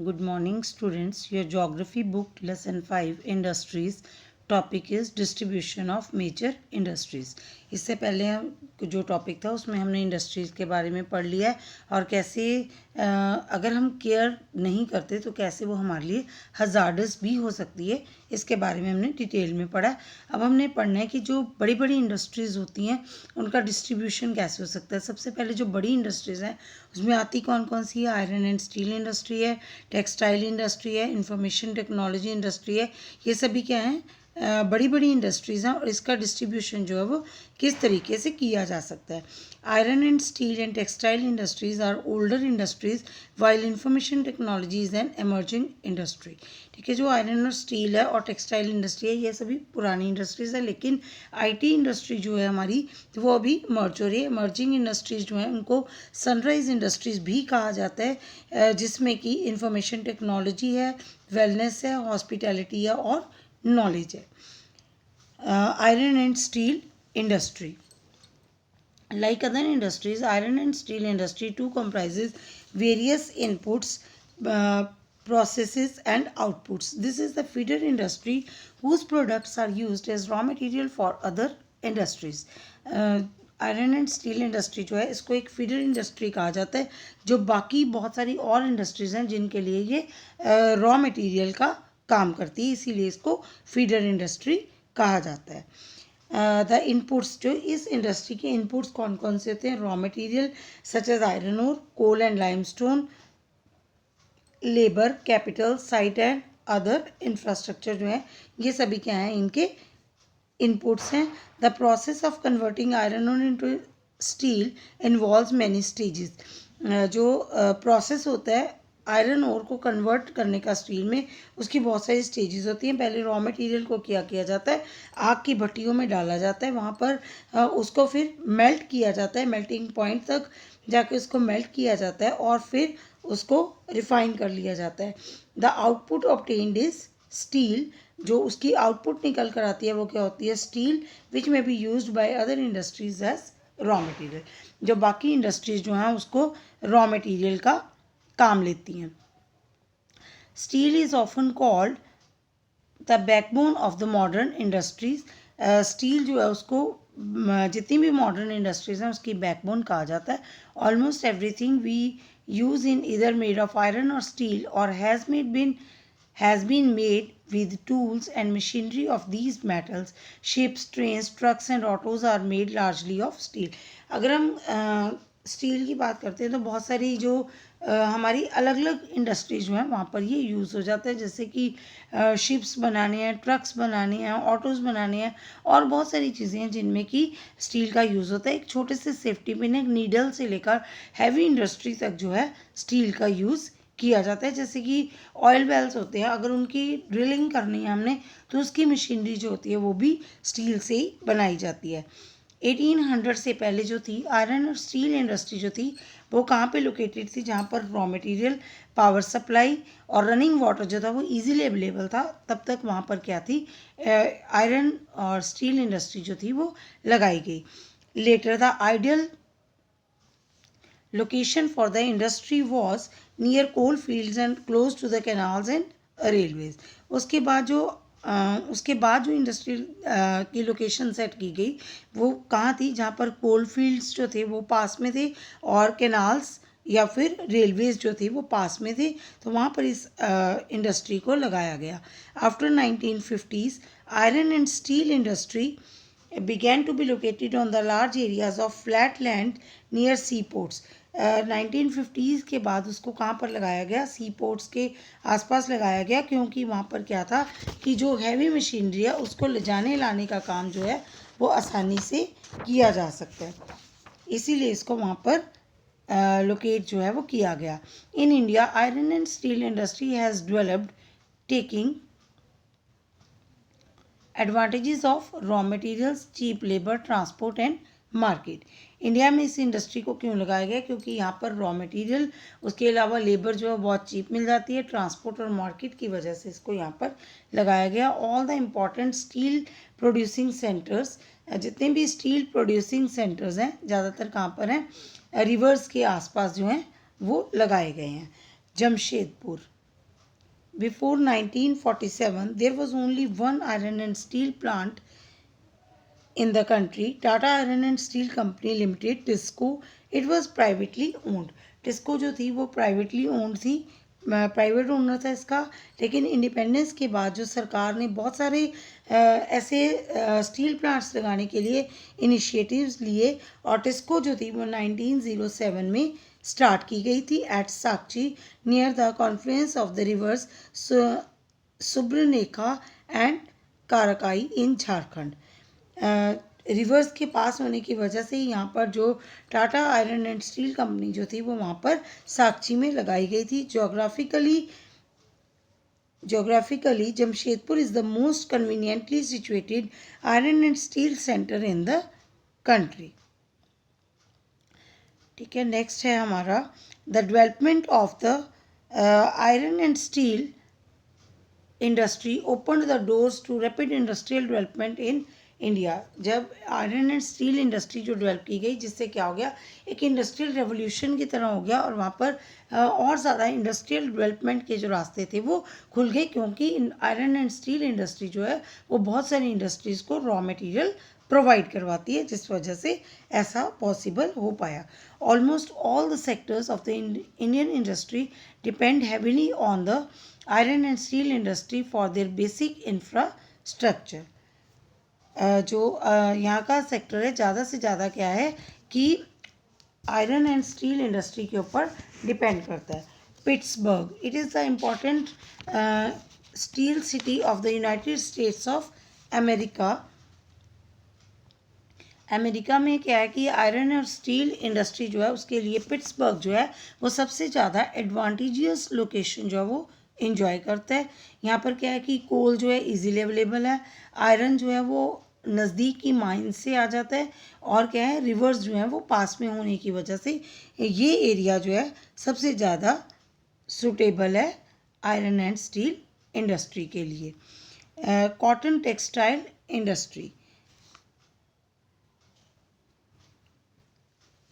Good morning, students. Your geography book, lesson 5, industries. Topic is distribution of major industries. इससे पहले जो topic था उसमें हमने इंडस्ट्रीज़ के बारे में पढ़ लिया है और कैसे अगर हम केयर नहीं करते तो कैसे वो हमारे लिए हजार्डस भी हो सकती है, इसके बारे में हमने डिटेल में पढ़ा। अब हमने पढ़ना है कि जो बड़ी बड़ी इंडस्ट्रीज़ होती हैं उनका डिस्ट्रीब्यूशन कैसे हो सकता है। सबसे पहले जो बड़ी इंडस्ट्रीज़ हैं उसमें आती कौन कौन सी है? आयरन एंड स्टील इंडस्ट्री है, टेक्सटाइल इंडस्ट्री है, इंफॉर्मेशन टेक्नोलॉजी इंडस्ट्री है। ये सभी क्या हैं? बड़ी बड़ी इंडस्ट्रीज़ हैं और इसका डिस्ट्रीब्यूशन जो है वो किस तरीके से किया जा सकता है। Iron and steel and textile industries are older industries while information technology is an emerging industry. ठीक है, जो आयरन और स्टील है और टेक्सटाइल इंडस्ट्री है ये सभी पुरानी इंडस्ट्रीज़ है, लेकिन आईटी इंडस्ट्री जो है हमारी तो वो अभी इमर्ज हो रही है। इमर्जिंग इंडस्ट्रीज़ जो हैं उनको सनराइज इंडस्ट्रीज़ भी कहा जाता है, जिसमें कि इंफॉर्मेशन टेक्नोलॉजी है, वेलनेस है, हॉस्पिटैलिटी है और नॉलेज है। Iron and steel industry. Like other industries, iron and steel industry too comprises various inputs, processes and outputs. This is the feeder industry whose products are used as raw material for other industries. Iron and steel industry जो है इसको एक feeder industry कहा जाता है, जो बाकी बहुत सारी और इंडस्ट्रीज़ हैं जिनके लिए ये रॉ मटेरियल का काम करती है, इसीलिए इसको फीडर इंडस्ट्री कहा जाता है। द इनपुट्स, जो इस इंडस्ट्री के इनपुट्स कौन कौन से होते हैं? Raw material such as iron ore, coal and limestone, labour, capital, site and other infrastructure जो है ये सभी क्या हैं? इनके इनपुट्स हैं। The process of converting iron ore into steel involves many stages. जो प्रोसेस होता है आयरन ओर को कन्वर्ट करने का स्टील में, उसकी बहुत सारी स्टेजेस होती हैं। पहले रॉ मटेरियल को क्या किया जाता है? आग की भट्टियों में डाला जाता है, वहाँ पर उसको फिर मेल्ट किया जाता है, मेल्टिंग पॉइंट तक जाके उसको मेल्ट किया जाता है और फिर उसको रिफाइन कर लिया जाता है। The output obtained is steel. जो उसकी आउटपुट निकल कर आती है वो क्या होती है? स्टील, विच में be use by other industries as raw material. जो बाकी इंडस्ट्रीज जो हैं उसको रॉ मटेरियल का काम लेती हैं। Steel is often called the backbone of the modern industries. Steel जो है उसको जितनी भी मॉडर्न इंडस्ट्रीज हैं उसकी बैकबोन कहा जाता है। Almost everything we use in either made of iron और स्टील और has been made with tools and machinery of these metals. Ships, trains, trucks and autos are made largely of steel. अगर हम steel की बात करते हैं तो बहुत सारी जो हमारी अलग अलग इंडस्ट्रीज जो हैं वहाँ पर ये यूज़ हो जाता है, जैसे कि शिप्स बनाने हैं, ट्रक्स बनाने हैं, ऑटोज़ बनाने हैं और बहुत सारी चीज़ें हैं जिनमें कि स्टील का यूज़ होता है। एक छोटे से सेफ्टी पिन, एक नीडल से लेकर हैवी इंडस्ट्री तक जो है स्टील का यूज़ किया जाता है। जैसे कि ऑयल वेल्स होते हैं, अगर उनकी ड्रिलिंग करनी है हमने तो उसकी मशीनरी जो होती है वो भी स्टील से ही बनाई जाती है। 1800 से पहले जो थी आयरन और स्टील इंडस्ट्री जो थी वो कहाँ पे लोकेटेड थी? जहाँ पर रॉ मटेरियल, पावर सप्लाई और रनिंग वाटर जो था वो इजीली अवेलेबल था, तब तक वहाँ पर क्या थी? आयरन और स्टील इंडस्ट्री जो थी वो लगाई गई। Later the ideal location for the industry was near coal fields and close to the canals and railways. उसके बाद जो इंडस्ट्री की लोकेशन सेट की गई वो कहाँ थी? जहाँ पर कोल फील्ड्स जो थे वो पास में थे और कैनाल्स या फिर रेलवेज जो थे वो पास में थे, तो वहाँ पर इस इंडस्ट्री को लगाया गया। After 1950s iron and steel industry began to be located on the large areas of flat land near seaports. 1950s के बाद उसको कहाँ पर लगाया गया? सी पोर्ट्स के आसपास लगाया गया, क्योंकि वहाँ पर क्या था कि जो हैवी मशीनरी है उसको ले जाने लाने का काम जो है वो आसानी से किया जा सकता है, इसीलिए इसको वहाँ पर लोकेट जो है वो किया गया। In India iron and steel industry has developed taking advantages of raw materials, cheap labour, transport and market. India में इस इंडस्ट्री को क्यों लगाया गया? क्योंकि यहाँ पर रॉ मटेरियल, उसके अलावा लेबर जो है बहुत चीप मिल जाती है, ट्रांसपोर्ट और मार्केट की वजह से इसको यहाँ पर लगाया गया। All the important steel producing centres, जितने भी स्टील प्रोड्यूसिंग सेंटर्स हैं ज़्यादातर कहाँ पर हैं? रिवर्स के आसपास जो हैं वो लगाए गए हैं। Jamshedpur, Before 1947, there was only one iron and steel plant in the country, Tata Iron and Steel Company Limited, TISCO. It was privately owned. TISCO जो थी वो privately owned थी, प्राइवेट ओनर था इसका. लेकिन इंडिपेंडेंस के बाद जो सरकार ने बहुत सारे ऐसे स्टील प्लांट्स लगाने के लिए इनिशिएटिव्स लिए, और टिस्को जो थी वो 1907 में स्टार्ट की गई थी at Sakchi near the confluence of the rivers Subarnarekha and Kharkai in Jharkhand. Rivers के पास होने की वजह से यहाँ पर जो Tata iron and steel company जो थी वो वहाँ पर साक्षी में लगाई गई थी. Geographically, Jamshedpur is the most conveniently situated iron and steel center in the country. ठीक है, नेक्स्ट है हमारा the development of the iron and steel industry open the doors to rapid industrial development in India. जब iron and steel industry जो develop की गई, जिससे क्या हो गया, एक इंडस्ट्रियल रेवोल्यूशन की तरह हो गया, और वहाँ पर और ज़्यादा इंडस्ट्रियल डेवलपमेंट के जो रास्ते थे वो खुल गए, क्योंकि आयरन एंड स्टील इंडस्ट्री जो है वो बहुत सारी इंडस्ट्रीज़ को रॉ मटेरियल प्रोवाइड करवाती है, जिस वजह से ऐसा पॉसिबल हो पाया. Almost all the sectors of the Indian industry depend heavily on the iron and steel industry for their basic infrastructure. जो यहाँ का सेक्टर है ज़्यादा से ज़्यादा क्या है कि आयरन एंड स्टील इंडस्ट्री के ऊपर डिपेंड करता है. Pittsburgh, it is the important steel city of the United states of America. America में क्या है कि आयरन और स्टील इंडस्ट्री जो है उसके लिए पिट्सबर्ग जो है वो सबसे ज़्यादा एडवांटेजियस लोकेशन जो है वो इंजॉय करता है. यहाँ पर क्या है कि कोल जो है इजीली अवेलेबल है, आयरन जो है वो नज़दीक की माइन से आ जाता है, और क्या है रिवर्स जो है वो पास में होने की वजह से ये एरिया जो है सबसे ज़्यादा सूटेबल है आयरन एंड स्टील इंडस्ट्री के लिए. Cotton textile industry.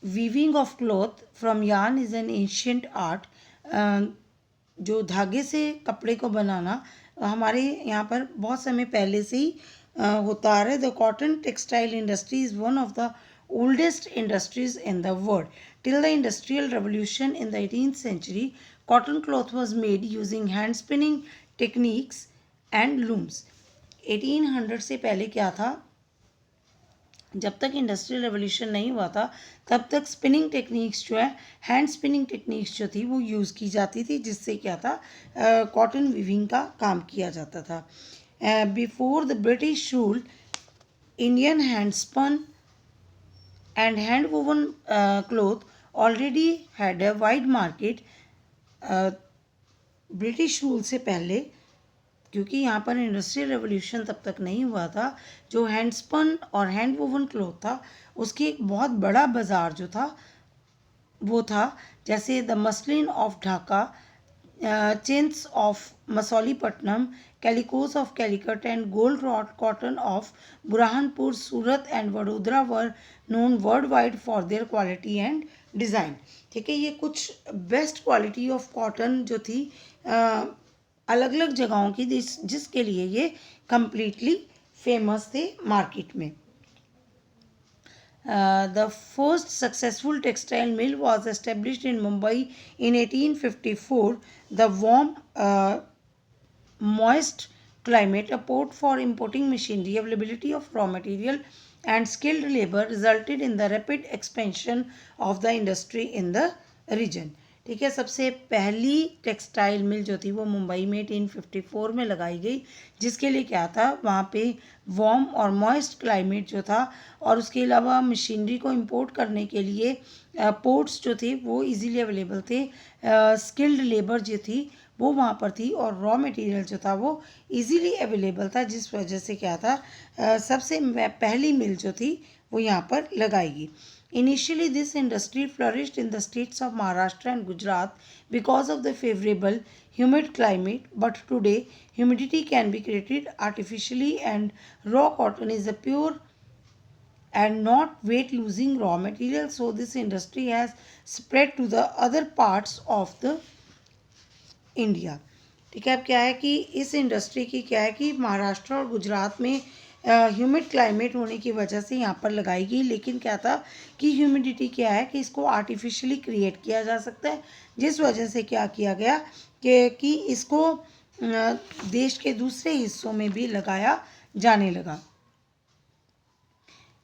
Weaving of cloth from yarn is an ancient art. जो धागे से कपड़े को बनाना हमारे यहाँ पर बहुत समय पहले से ही होता आ रहा है. The cotton textile industry is one of the oldest industries in the world. Till the Industrial Revolution in the 18th century, cotton cloth was made using hand spinning techniques and looms. 1800 से पहले क्या था, जब तक industrial revolution नहीं हुआ था तब तक स्पिनिंग टेक्निक्स जो है, हैंड स्पिनिंग टेक्निक्स जो थी वो यूज़ की जाती थी, जिससे क्या था कॉटन वीविंग का काम किया जाता था. Before the British rule, Indian hand spun and hand woven cloth already had a wide market. British rule से पहले, क्योंकि यहाँ पर इंडस्ट्रियल रेवोल्यूशन तब तक नहीं हुआ था, जो हैंड स्पन और हैंड वोवन क्लॉथ था उसकी एक बहुत बड़ा बाज़ार जो था वो था. जैसे the muslin of Dhaka, chintz of Masulipatnam, calicoes of Calicut and gold wrought cotton of Burhanpur, Surat and Vadodara were known world wide for their quality and design. ठीक है, ये कुछ बेस्ट क्वालिटी ऑफ कॉटन जो थी अलग अलग जगहों की, जिसके लिए ये कम्प्लीटली फेमस थे मार्केट में. The first successful textile mill was established in Mumbai in 1854. The warm, moist climate, a port for importing machinery, availability of raw material, and skilled labor resulted in the rapid expansion of the industry in the region. ठीक है, सबसे पहली textile mill जो थी वो मुंबई में 1854 में लगाई गई, जिसके लिए क्या था, वहाँ पे वार्म और मॉइस्ट क्लाइमेट जो था, और उसके अलावा मशीनरी को इंपोर्ट करने के लिए पोर्ट्स जो थे वो इजीली अवेलेबल थे, स्किल्ड लेबर जो थी वो वहाँ पर थी, और रॉ मटेरियल जो था वो इजीली अवेलेबल था, जिस वजह से क्या था सबसे पहली मिल जो थी वो यहाँ पर लगाई गई. Initially, this industry flourished in the states of Maharashtra and Gujarat because of the favorable humid climate, but today humidity can be created artificially and raw cotton is a pure and not weight losing raw material, so this industry has spread to the other parts of the India. ठीक है। अब क्या है कि इस industry की क्या है कि महाराष्ट्र और गुजरात में ह्यूमिड क्लाइमेट होने की वजह से यहाँ पर लगाई गई, लेकिन क्या था कि ह्यूमिडिटी क्या है कि इसको आर्टिफिशियली क्रिएट किया जा सकता है, जिस वजह से क्या किया गया कि इसको देश के दूसरे हिस्सों में भी लगाया जाने लगा।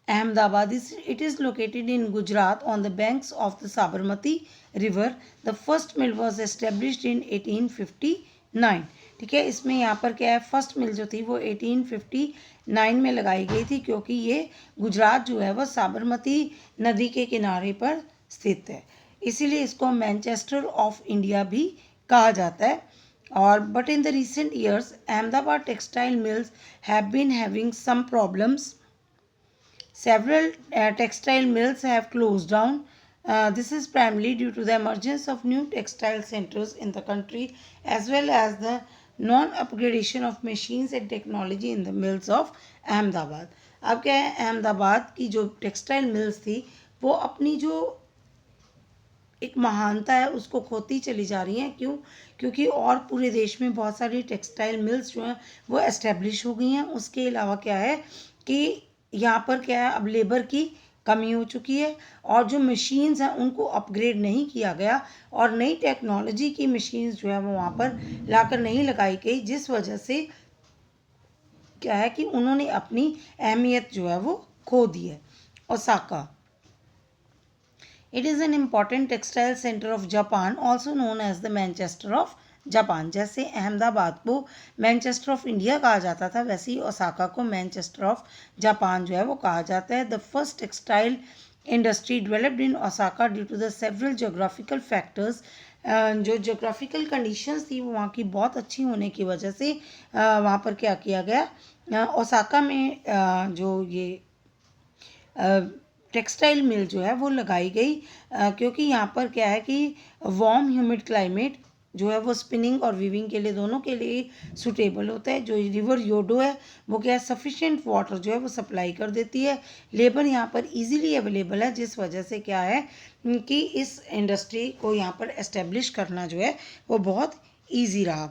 Ahmedabad it is located in Gujarat on the banks of the Sabarmati river. The first mill was established in 1859. ठीक है, इसमें यहाँ पर क्या है, फर्स्ट मिल जो थी वो 1859 में लगाई गई थी, क्योंकि ये गुजरात जो है वो साबरमती नदी के किनारे पर स्थित है, इसीलिए इसको मैनचेस्टर ऑफ इंडिया भी कहा जाता है। और but in the recent years Ahmedabad textile mills have been having some problems. Several textile mills have closed down. This is primarily due to the emergence of new textile centers in the country, as well as the non-upgradation of machines and technology in the mills of Ahmedabad. अब क्या है, अहमदाबाद की जो textile mills थी वो अपनी जो एक महानता है उसको खोती चली जा रही हैं। क्यों? क्योंकि और पूरे देश में बहुत सारी टेक्सटाइल मिल्स जो हैं वो एस्टेब्लिश हो गई हैं। उसके अलावा क्या है कि यहाँ पर क्या है, अब लेबर की कमी हो चुकी है और जो मशीन्स हैं उनको अपग्रेड नहीं किया गया और नई टेक्नोलॉजी की मशीन्स जो है वो वहाँ पर लाकर नहीं लगाई गई, जिस वजह से क्या है कि उन्होंने अपनी अहमियत जो है वो खो दी है। Osaka it is an important textile centre of Japan, also known as the Manchester of Japan. जैसे अहमदाबाद को मैनचेस्टर ऑफ इंडिया कहा जाता था, वैसे ही ओसाका को मैनचेस्टर ऑफ जापान जो है वो कहा जाता है। The first textile industry developed in Osaka due to the several geographical factors. जो जोग्राफिकल कंडीशंस थी वो वहाँ की बहुत अच्छी होने की वजह से वहाँ पर क्या किया गया, ओसाका में जो ये टेक्सटाइल मिल जो है वो लगाई गई, क्योंकि यहाँ पर क्या है कि वार्म ह्यूमिड क्लाइमेट जो है वो स्पिनिंग और वीविंग के लिए दोनों के लिए सूटेबल होता है। जो रिवर योडो है वो क्या है, सफिशिएंट वाटर जो है वो सप्लाई कर देती है। लेबर यहाँ पर इजीली अवेलेबल है, जिस वजह से क्या है कि इस इंडस्ट्री को यहाँ पर एस्टेब्लिश करना जो है वो बहुत ईजी रहा।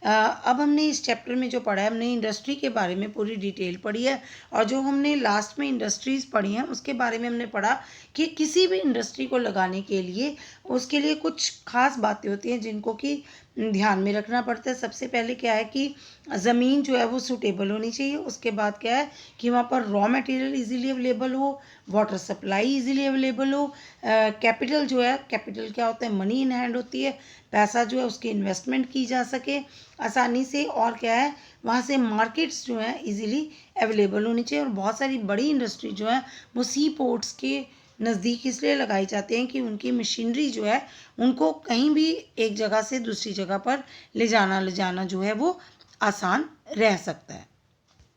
अब हमने इस चैप्टर में जो पढ़ा है, हमने इंडस्ट्री के बारे में पूरी डिटेल पढ़ी है और जो हमने लास्ट में इंडस्ट्रीज़ पढ़ी हैं उसके बारे में हमने पढ़ा कि किसी भी इंडस्ट्री को लगाने के लिए उसके लिए कुछ खास बातें होती हैं जिनको कि ध्यान में रखना पड़ता है। सबसे पहले क्या है कि ज़मीन जो है वो सूटेबल होनी चाहिए। उसके बाद क्या है कि वहाँ पर रॉ मटेरियल इजीली अवेलेबल हो, वाटर सप्लाई इजीली अवेलेबल हो, कैपिटल जो है, कैपिटल क्या होता है, मनी इन हैंड होती है, पैसा जो है उसकी इन्वेस्टमेंट की जा सके आसानी से, और क्या है वहाँ से मार्केट्स जो हैं इजीली अवेलेबल होनी चाहिए। और बहुत सारी बड़ी इंडस्ट्री जो है वो सी पोर्ट्स के नज़दीक इसलिए लगाई जाती हैं कि उनकी मशीनरी जो है उनको कहीं भी एक जगह से दूसरी जगह पर ले जाना जो है वो आसान रह सकता है।